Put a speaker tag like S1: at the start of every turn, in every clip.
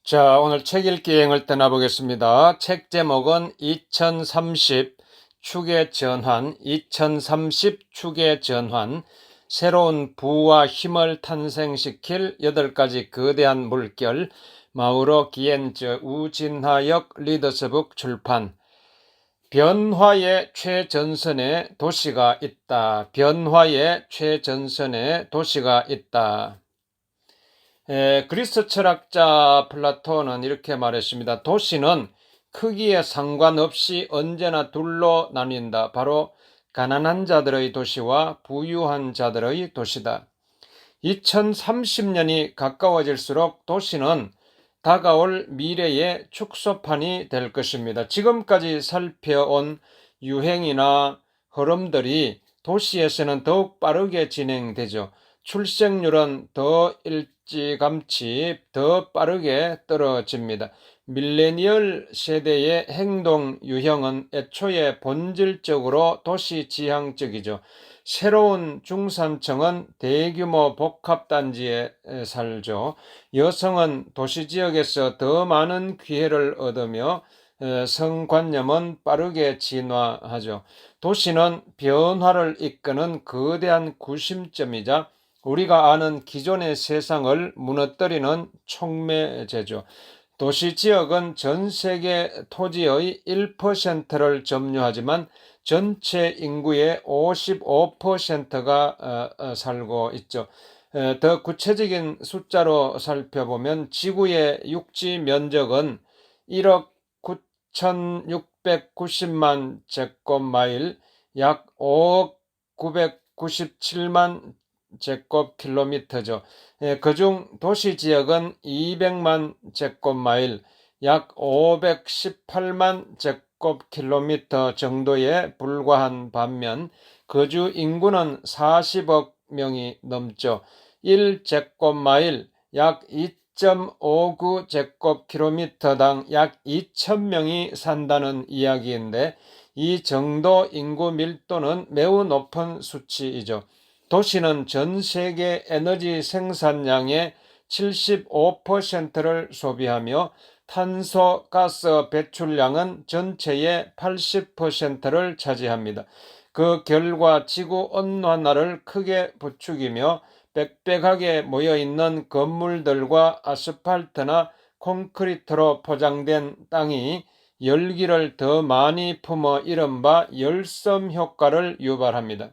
S1: 자, 오늘 책 읽기 여행을 떠나보겠습니다. 책 제목은 2030 축의 전환, 2030 축의 전환, 새로운 부와 힘을 탄생시킬 8가지 거대한 물결, 마우로 기엔즈 우진하역 리더스북 출판. 변화의 최전선에 도시가 있다. 변화의 최전선에 도시가 있다. 그리스 철학자 플라톤은 이렇게 말했습니다. 도시는 크기에 상관없이 언제나 둘로 나뉜다. 바로 가난한 자들의 도시와 부유한 자들의 도시다. 2030년이 가까워질수록 도시는 다가올 미래의 축소판이 될 것입니다. 지금까지 살펴온 유행이나 흐름들이 도시에서는 더욱 빠르게 진행되죠. 출생률은 더 일찌감치 더 빠르게 떨어집니다. 밀레니얼 세대의 행동 유형은 애초에 본질적으로 도시 지향적이죠. 새로운 중산층은 대규모 복합단지에 살죠. 여성은 도시지역에서 더 많은 기회를 얻으며 성관념은 빠르게 진화하죠. 도시는 변화를 이끄는 거대한 구심점이자 우리가 아는 기존의 세상을 무너뜨리는 촉매제죠. 도시지역은 전 세계 토지의 1%를 점유하지만 전체 인구의 55%가 살고 있죠. 더 구체적인 숫자로 살펴보면 지구의 육지 면적은 1억 9,690만 제곱마일, 약 5억 997만 제곱킬로미터죠. 그중 도시지역은 200만 제곱마일, 약 518만 제곱킬로미터 정도에 불과한 반면 거주 인구는 40억 명이 넘죠. 1제곱마일 약 2.59 제곱킬로미터당 약 2,000명이 산다는 이야기인데 이 정도 인구 밀도는 매우 높은 수치이죠. 도시는 전 세계 에너지 생산량의 75%를 소비하며 탄소 가스 배출량은 전체의 80%를 차지합니다. 그 결과 지구 온난화를 크게 부추기며 빽빽하게 모여있는 건물들과 아스팔트나 콘크리트로 포장된 땅이 열기를 더 많이 품어 이른바 열섬 효과를 유발합니다.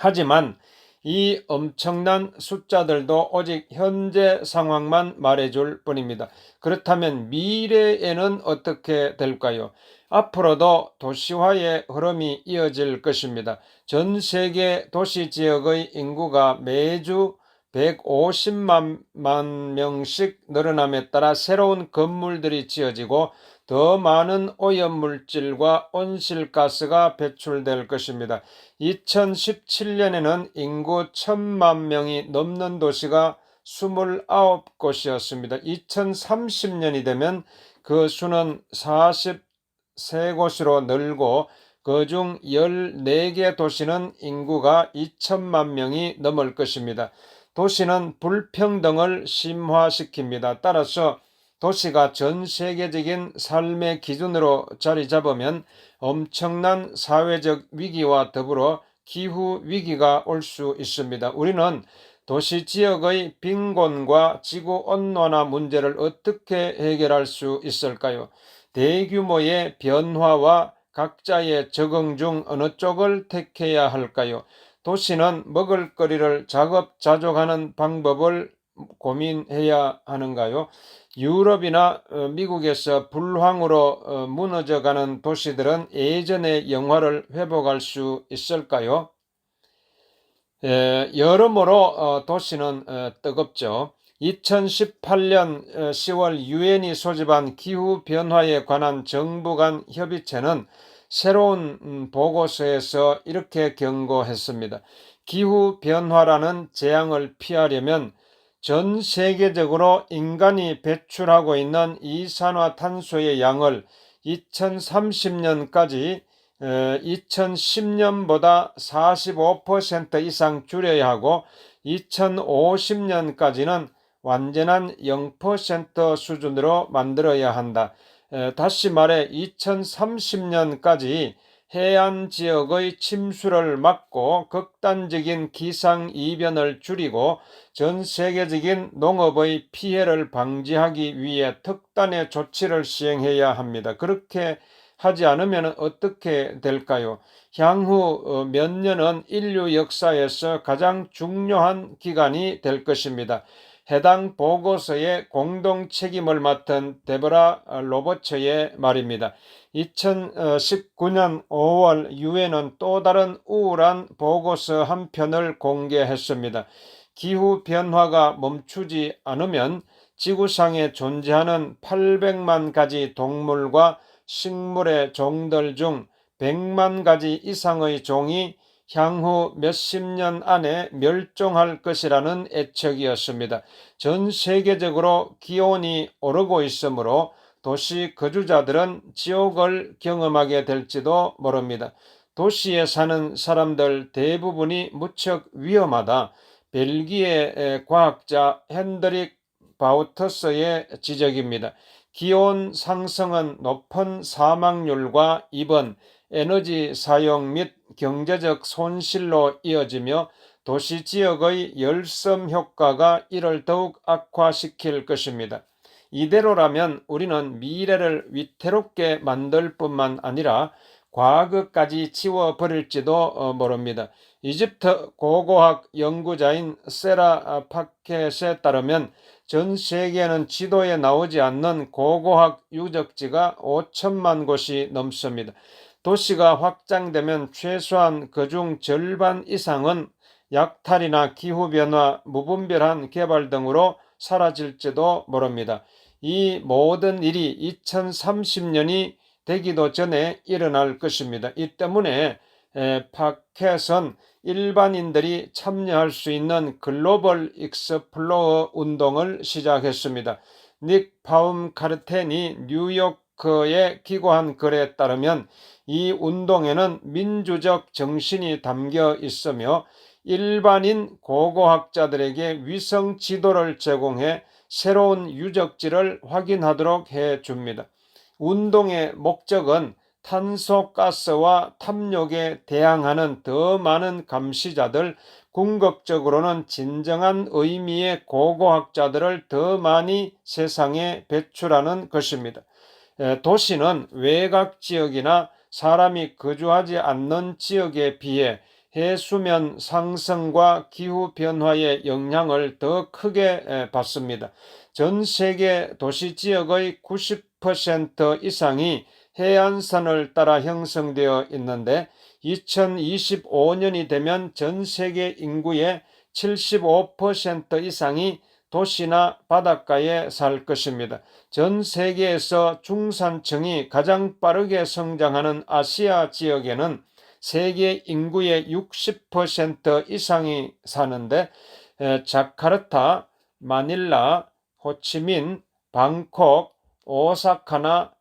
S1: 하지만 이 엄청난 숫자들도 오직 현재 상황만 말해줄 뿐입니다. 그렇다면 미래에는 어떻게 될까요? 앞으로도 도시화의 흐름이 이어질 것입니다. 전 세계 도시 지역의 인구가 매주 150만 명씩 늘어남에 따라 새로운 건물들이 지어지고 더 많은 오염물질과 온실가스가 배출될 것입니다. 2017년에는 인구 1,000만 명이 넘는 도시가 29곳이었습니다. 2030년이 되면 그 수는 43곳으로 늘고 그중 14개 도시는 인구가 2천만 명이 넘을 것입니다. 도시는 불평등을 심화시킵니다. 따라서 도시가 전 세계적인 삶의 기준으로 자리 잡으면 엄청난 사회적 위기와 더불어 기후 위기가 올 수 있습니다. 우리는 도시 지역의 빈곤과 지구 온난화 문제를 어떻게 해결할 수 있을까요? 대규모의 변화와 각자의 적응 중 어느 쪽을 택해야 할까요? 도시는 먹을거리를 자급자족하는 방법을 고민해야 하는가요? 유럽이나 미국에서 불황으로 무너져가는 도시들은 예전의 영화를 회복할 수 있을까요? 여러모로 도시는 뜨겁죠. 2018년 10월 유엔이 소집한 기후변화에 관한 정부 간 협의체는 새로운 보고서에서 이렇게 경고했습니다. 기후변화라는 재앙을 피하려면 전 세계적으로 인간이 배출하고 있는 이산화탄소의 양을 2030년까지 2010년보다 45% 이상 줄여야 하고 2050년까지는 완전한 0% 수준으로 만들어야 한다. 다시 말해 2030년까지 해안 지역의 침수를 막고 극단적인 기상이변을 줄이고 전 세계적인 농업의 피해를 방지하기 위해 특단의 조치를 시행해야 합니다. 그렇게 하지 않으면 어떻게 될까요? 향후 몇 년은 인류 역사에서 가장 중요한 기간이 될 것입니다. 해당 보고서의 공동 책임을 맡은 데보라 로버츠의 말입니다. 2019년 5월 유엔은 또 다른 우울한 보고서 한 편을 공개했습니다. 기후변화가 멈추지 않으면 지구상에 존재하는 800만 가지 동물과 식물의 종들 중 100만 가지 이상의 종이 향후 몇십 년 안에 멸종할 것이라는 예측이었습니다. 전 세계적으로 기온이 오르고 있으므로 도시 거주자들은 지옥을 경험하게 될지도 모릅니다. 도시에 사는 사람들 대부분이 무척 위험하다. 벨기에 과학자 핸드릭 바우터스의 지적입니다. 기온 상승은 높은 사망률과 입원, 에너지 사용 및 경제적 손실로 이어지며 도시 지역의 열섬 효과가 이를 더욱 악화시킬 것입니다. 이대로라면 우리는 미래를 위태롭게 만들 뿐만 아니라 과거까지 지워버릴지도 모릅니다. 이집트 고고학 연구자인 세라 파켓에 따르면 전 세계에는 지도에 나오지 않는 고고학 유적지가 5천만 곳이 넘습니다. 도시가 확장되면 최소한 그중 절반 이상은 약탈이나 기후변화, 무분별한 개발 등으로 사라질지도 모릅니다. 이 모든 일이 2030년이 되기도 전에 일어날 것입니다. 이 때문에 파켓은 일반인들이 참여할 수 있는 글로벌 익스플로어 운동을 시작했습니다. 닉 파움카르텐이 뉴요크에 기고한 글에 따르면 이 운동에는 민주적 정신이 담겨 있으며 일반인 고고학자들에게 위성 지도를 제공해 새로운 유적지를 확인하도록 해줍니다. 운동의 목적은 탄소가스와 탐욕에 대항하는 더 많은 감시자들, 궁극적으로는 진정한 의미의 고고학자들을 더 많이 세상에 배출하는 것입니다. 도시는 외곽 지역이나 사람이 거주하지 않는 지역에 비해 해수면 상승과 기후변화의 영향을 더 크게 받습니다. 전 세계 도시 지역의 90% 이상이 해안선을 따라 형성되어 있는데 2025년이 되면 전 세계 인구의 75% 이상이 도시나 바닷가에 살 것입니다. 전 세계에서 중산층이 가장 빠르게 성장하는 아시아 지역에는 세계 인구의 60% 이상이 사는데 자카르타, 마닐라, 호치민, 방콕, 오사카나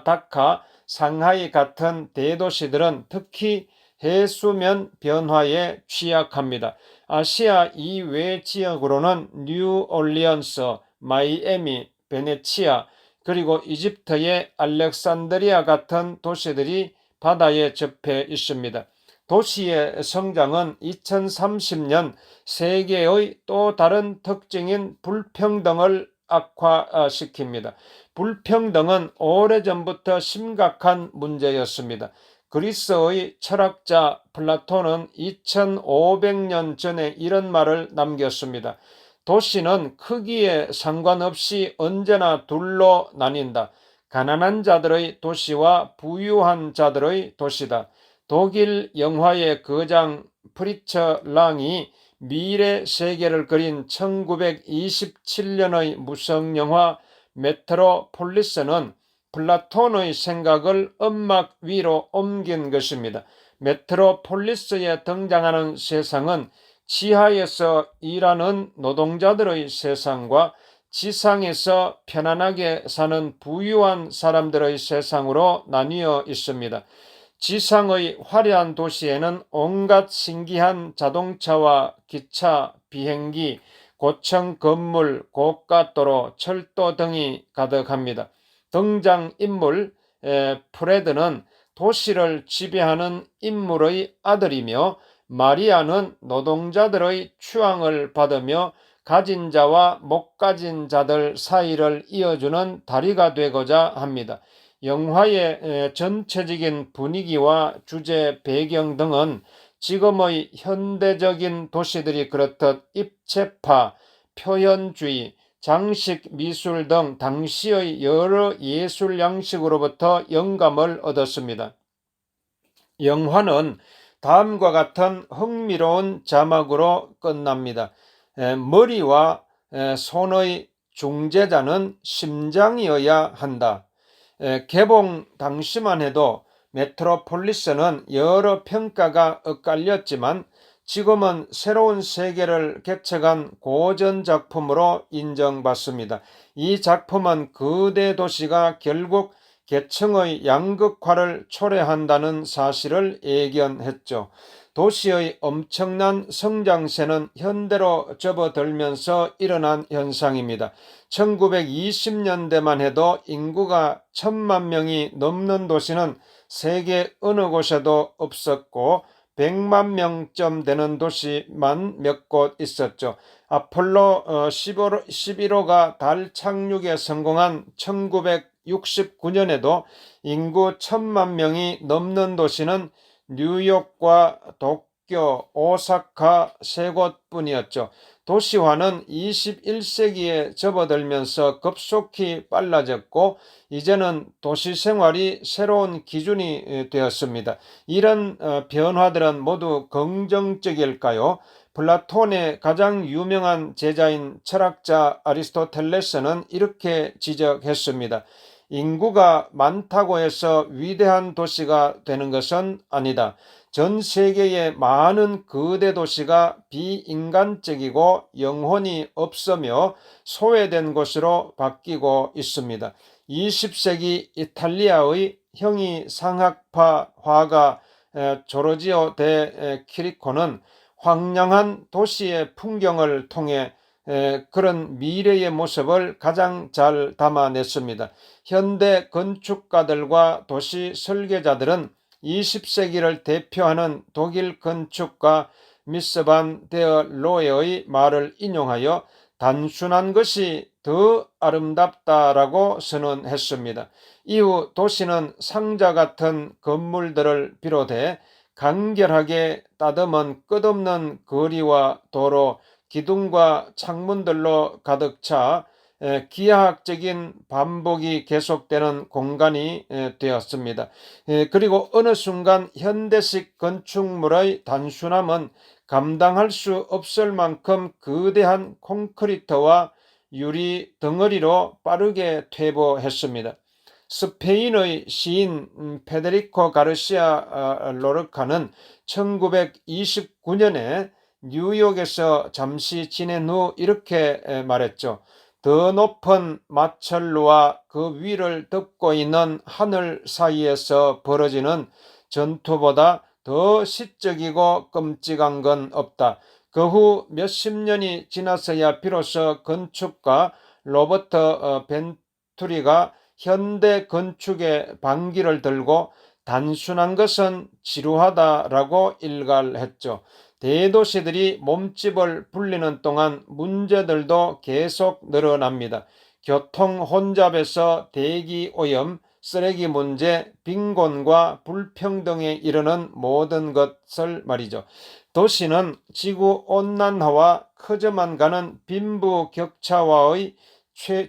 S1: 다카, 상하이 같은 대도시들은 특히 해수면 변화에 취약합니다. 아시아 이외 지역으로는 뉴올리언스, 마이애미, 베네치아, 그리고 이집트의 알렉산드리아 같은 도시들이 바다에 접해 있습니다. 도시의 성장은 2030년 세계의 또 다른 특징인 불평등을 악화시킵니다. 불평등은 오래전부터 심각한 문제였습니다. 그리스의 철학자 플라톤은 2500년 전에 이런 말을 남겼습니다. 도시는 크기에 상관없이 언제나 둘로 나뉜다. 가난한 자들의 도시와 부유한 자들의 도시다. 독일 영화의 거장 프리처 랑이 미래 세계를 그린 1927년의 무성영화 메트로폴리스는 플라톤의 생각을 음악 위로 옮긴 것입니다. 메트로폴리스에 등장하는 세상은 지하에서 일하는 노동자들의 세상과 지상에서 편안하게 사는 부유한 사람들의 세상으로 나뉘어 있습니다. 지상의 화려한 도시에는 온갖 신기한 자동차와 기차, 비행기, 고층 건물, 고가도로, 철도 등이 가득합니다. 등장인물 프레드는 도시를 지배하는 인물의 아들이며 마리아는 노동자들의 추앙을 받으며 가진 자와 못 가진 자들 사이를 이어주는 다리가 되고자 합니다. 영화의 전체적인 분위기와 주제 배경 등은 지금의 현대적인 도시들이 그렇듯 입체파, 표현주의, 장식, 미술 등 당시의 여러 예술 양식으로부터 영감을 얻었습니다. 영화는 다음과 같은 흥미로운 자막으로 끝납니다. 머리와 손의 중재자는 심장이어야 한다. 개봉 당시만 해도 메트로폴리스는 여러 평가가 엇갈렸지만 지금은 새로운 세계를 개척한 고전 작품으로 인정받습니다. 이 작품은 거대 도시가 결국 계층의 양극화를 초래한다는 사실을 예견했죠. 도시의 엄청난 성장세는 현대로 접어들면서 일어난 현상입니다. 1920년대만 해도 인구가 1,000만 명이 넘는 도시는 세계 어느 곳에도 없었고 100만 명쯤 되는 도시만 몇 곳 있었죠. 아폴로 11호가 달 착륙에 성공한 1969년에도 인구 1,000만 명이 넘는 도시는 뉴욕과 도쿄, 오사카 세 곳뿐이었죠. 도시화는 21세기에 접어들면서 급속히 빨라졌고 이제는 도시 생활이 새로운 기준이 되었습니다. 이런 변화들은 모두 긍정적일까요? 플라톤의 가장 유명한 제자인 철학자 아리스토텔레스는 이렇게 지적했습니다. 인구가 많다고 해서 위대한 도시가 되는 것은 아니다. 전 세계의 많은 거대 도시가 비인간적이고 영혼이 없으며 소외된 곳으로 바뀌고 있습니다. 20세기 이탈리아의 형이상학파 화가 조르지오 데 키리코는 황량한 도시의 풍경을 통해 그런 미래의 모습을 가장 잘 담아냈습니다. 현대 건축가들과 도시 설계자들은 20세기를 대표하는 독일 건축가 미스 반 데어 로헤의 말을 인용하여 단순한 것이 더 아름답다라고 선언했습니다. 이후 도시는 상자 같은 건물들을 비롯해 간결하게 따듬은 끝없는 거리와 도로, 기둥과 창문들로 가득 차 기하학적인 반복이 계속되는 공간이 되었습니다. 그리고 어느 순간 현대식 건축물의 단순함은 감당할 수 없을 만큼 거대한 콘크리트와 유리 덩어리로 빠르게 퇴보했습니다. 스페인의 시인 페데리코 가르시아 로르카는 1929년에 뉴욕에서 잠시 지낸 후 이렇게 말했죠. 더 높은 마철루와 그 위를 덮고 있는 하늘 사이에서 벌어지는 전투보다 더 시적이고 끔찍한 건 없다. 그 후 몇십 년이 지나서야 비로소 건축가 로버트 벤투리가 현대 건축의 반기를 들고 단순한 것은 지루하다라고 일갈했죠. 대도시들이 몸집을 불리는 동안 문제들도 계속 늘어납니다. 교통 혼잡에서 대기 오염, 쓰레기 문제, 빈곤과 불평등에 이르는 모든 것을 말이죠. 도시는 지구 온난화와 커져만 가는 빈부격차와의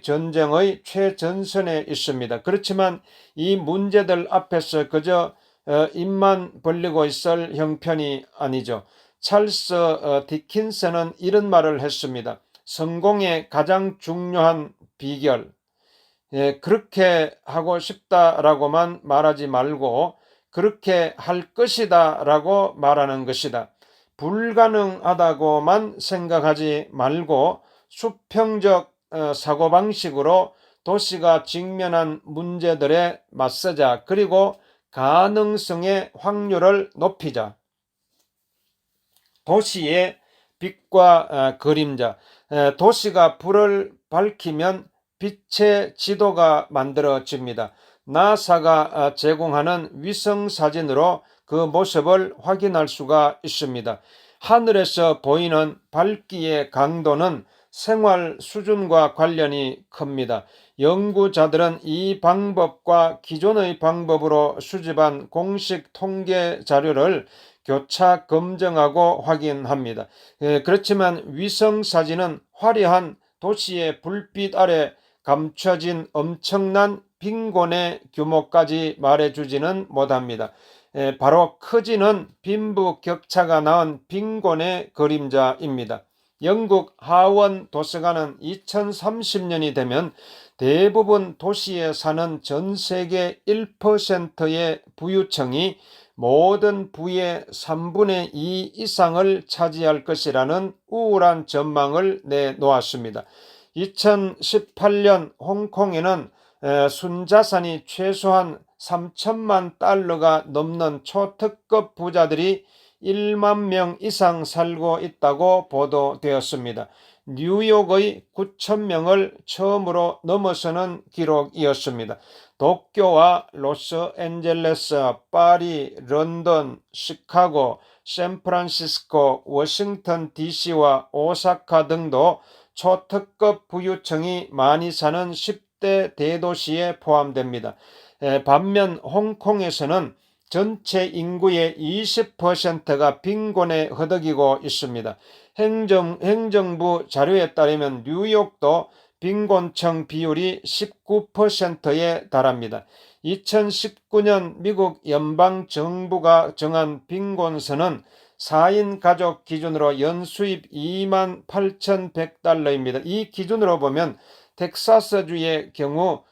S1: 전쟁의 최전선에 있습니다. 그렇지만 이 문제들 앞에서 그저 입만 벌리고 있을 형편이 아니죠. 찰스 디킨슨은 이런 말을 했습니다. 성공의 가장 중요한 비결, 그렇게 하고 싶다라고만 말하지 말고 그렇게 할 것이다 라고 말하는 것이다. 불가능하다고만 생각하지 말고 수평적 사고방식으로 도시가 직면한 문제들에 맞서자. 그리고 가능성의 확률을 높이자. 도시의 빛과 그림자. 도시가 불을 밝히면 빛의 지도가 만들어집니다. 나사가 제공하는 위성 사진으로 그 모습을 확인할 수가 있습니다. 하늘에서 보이는 밝기의 강도는 생활 수준과 관련이 큽니다. 연구자들은 이 방법과 기존의 방법으로 수집한 공식 통계 자료를 교차 검증하고 확인합니다. 그렇지만 위성 사진은 화려한 도시의 불빛 아래 감춰진 엄청난 빈곤의 규모까지 말해주지는 못합니다. 바로 크지는 빈부격차가 낳은 빈곤의 그림자입니다. 영국 하원 도서관은 2030년이 되면 대부분 도시에 사는 전 세계 1%의 부유층이 모든 부의 3분의 2 이상을 차지할 것이라는 우울한 전망을 내놓았습니다. 2018년 홍콩에는 순자산이 최소한 3천만 달러가 넘는 초특급 부자들이 1만 명 이상 살고 있다고 보도되었습니다. 뉴욕의 9천 명을 처음으로 넘어서는 기록이었습니다. 도쿄와 로스앤젤레스, 파리, 런던, 시카고, 샌프란시스코, 워싱턴 DC와 오사카 등도 초특급 부유층이 많이 사는 10대 대도시에 포함됩니다. 반면 홍콩에서는 전체 인구의 20%가 빈곤에 허덕이고 있습니다. 행정부 자료에 따르면 뉴욕도 빈곤층 비율이 19%에 달합니다. 2019년 미국 연방정부가 정한 빈곤선은 4인 가족 기준으로 연수입 28,100달러입니다. 이 기준으로 보면 텍사스주의 경우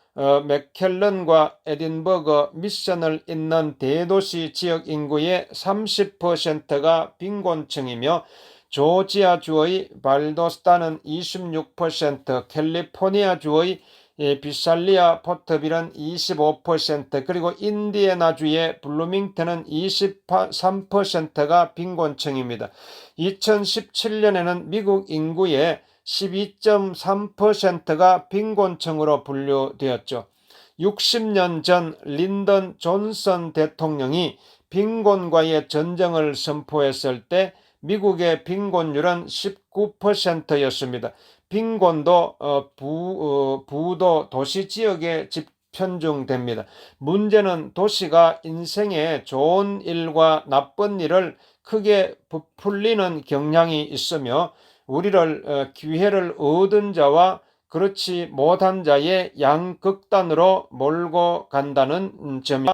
S1: 맥켈런과 에딘버그, 미션을 잇는 대도시 지역 인구의 30%가 빈곤층이며 조지아주의 발도스타는 26%, 캘리포니아주의 비살리아 포터빌은 25%, 그리고 인디애나주의 블루밍턴은 23%가 빈곤층입니다. 2017년에는 미국 인구의 12.3%가 빈곤층으로 분류되었죠. 60년 전 린던 존슨 대통령이 빈곤과의 전쟁을 선포했을 때 미국의 빈곤율은 19%였습니다. 빈곤도 부도 도시 지역에 편중됩니다. 문제는 도시가 인생에 좋은 일과 나쁜 일을 크게 부풀리는 경향이 있으며 우리를 기회를 얻은 자와 그렇지 못한 자의 양극단으로 몰고 간다는 점입니다.